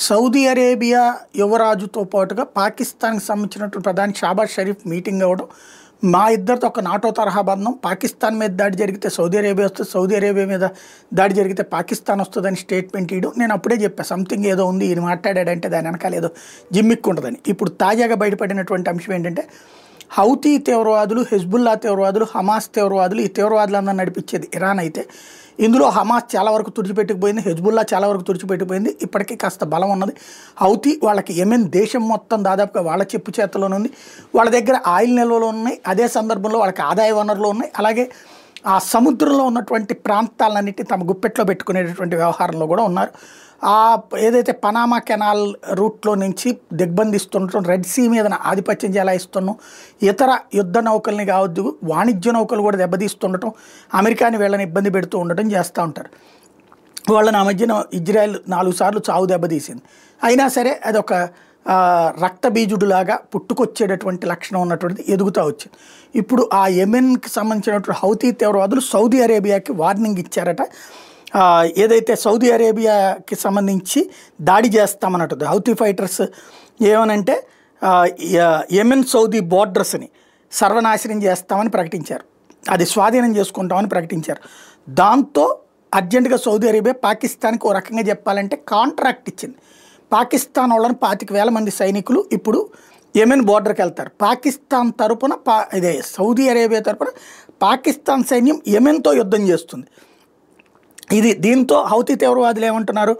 Saudi Arabia యువరాజుతో పాటుగా పాకిస్తాన్కి సంబంధించినటువంటి ప్రధాని షాబాజ్ షరీఫ్ మీటింగ్ అవ్వడం, మా ఇద్దరితో ఒక నాటో తరహా బంధం, పాకిస్తాన్ మీద దాడి జరిగితే సౌదీ అరేబియా వస్తుంది, సౌదీ అరేబియా మీద దాడి జరిగితే పాకిస్తాన్ వస్తుందని స్టేట్మెంట్ ఇవ్వడం. నేను అప్పుడే చెప్పాను సంథింగ్ ఏదో ఉంది, ఈయన మాట్లాడాడంటే దాని వెనకాల ఏదో జిమ్మిక్కు ఉంటుందని. ఇప్పుడు తాజాగా బయటపడినటువంటి అంశం ఏంటంటే, హౌతీ తీవ్రవాదులు, హెజ్బుల్లా తీవ్రవాదులు, హమాస్ తీవ్రవాదులు, ఈ తీవ్రవాదులందరూ నడిపించేది ఇరాన్ అయితే, ఇందులో హమాస్ చాలా వరకు తుడిచిపెట్టుకుపోయింది, హెజ్బుల్లా చాలా వరకు తుడిచిపెట్టుకుపోయింది. ఇప్పటికీ కాస్త బలం ఉన్నది. హౌతీ వాళ్ళకి యెమెన్ దేశం మొత్తం దాదాపుగా వాళ్ళ చెప్పు చేతలోనే ఉంది. వాళ్ళ దగ్గర ఆయిల్ నిల్వలు ఉన్నాయి, అదే సందర్భంలో వాళ్ళకి ఆదాయ వనరులు ఉన్నాయి. అలాగే ఆ సముద్రంలో ఉన్నటువంటి ప్రాంతాలన్నింటినీ తమ గుప్పెట్లో పెట్టుకునేటటువంటి వ్యవహారంలో కూడా ఉన్నారు. ఏదైతే పనామా కెనాల్ రూట్లో నుంచి దిగ్బంధిస్తుండటం, రెడ్ సీ మీద ఆధిపత్యం చెలాయిస్తున్నాం, ఇతర యుద్ధ నౌకల్ని కావద్దు వాణిజ్య నౌకలు కూడా దెబ్బతీస్తుండటం, అమెరికాని వీళ్ళని ఇబ్బంది పెడుతూ ఉండటం చేస్తూ ఉంటారు. వాళ్ళని ఆ మధ్యన ఇజ్రాయెల్ 4 సార్లు చావు దెబ్బతీసింది. అయినా సరే అదొక రక్తబీజుడులాగా పుట్టుకొచ్చేటటువంటి లక్షణం ఉన్నటువంటిది ఎదుగుతూ వచ్చింది. ఇప్పుడు ఆ యెమెన్కి సంబంధించినటువంటి హౌతీ తీవ్రవాదులు సౌదీ అరేబియాకి వార్నింగ్ ఇచ్చారట. ఏదైతే సౌదీ అరేబియాకి సంబంధించి దాడి చేస్తామన్నట్టు హౌతీ ఫైటర్స్ ఏమనంటే యెమెన్ సౌదీ బోర్డర్స్ని సర్వనాశనం చేస్తామని ప్రకటించారు, అది స్వాధీనం చేసుకుంటామని ప్రకటించారు. దాంతో అర్జెంటుగా సౌదీ అరేబియా పాకిస్తాన్కి ఓ రకంగా చెప్పాలంటే కాంట్రాక్ట్ ఇచ్చింది. పాకిస్తాన్ వాళ్ళని 25,000 మంది సైనికులు ఇప్పుడు యెమెన్ బోర్డర్కి వెళ్తారు. పాకిస్తాన్ తరపున ఇదే సౌదీ అరేబియా తరపున పాకిస్తాన్ సైన్యం యెమెన్తో యుద్ధం చేస్తుంది. దీంతో హౌతీ తీవ్రవాదులు ఏమంటున్నారు,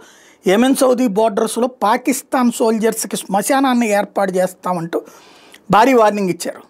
యెమెన్ సౌదీ బోర్డర్స్లో పాకిస్తాన్ సోల్జర్స్కి శ్మశానాన్ని ఏర్పాటు చేస్తామంటూ భారీ వార్నింగ్ ఇచ్చారు.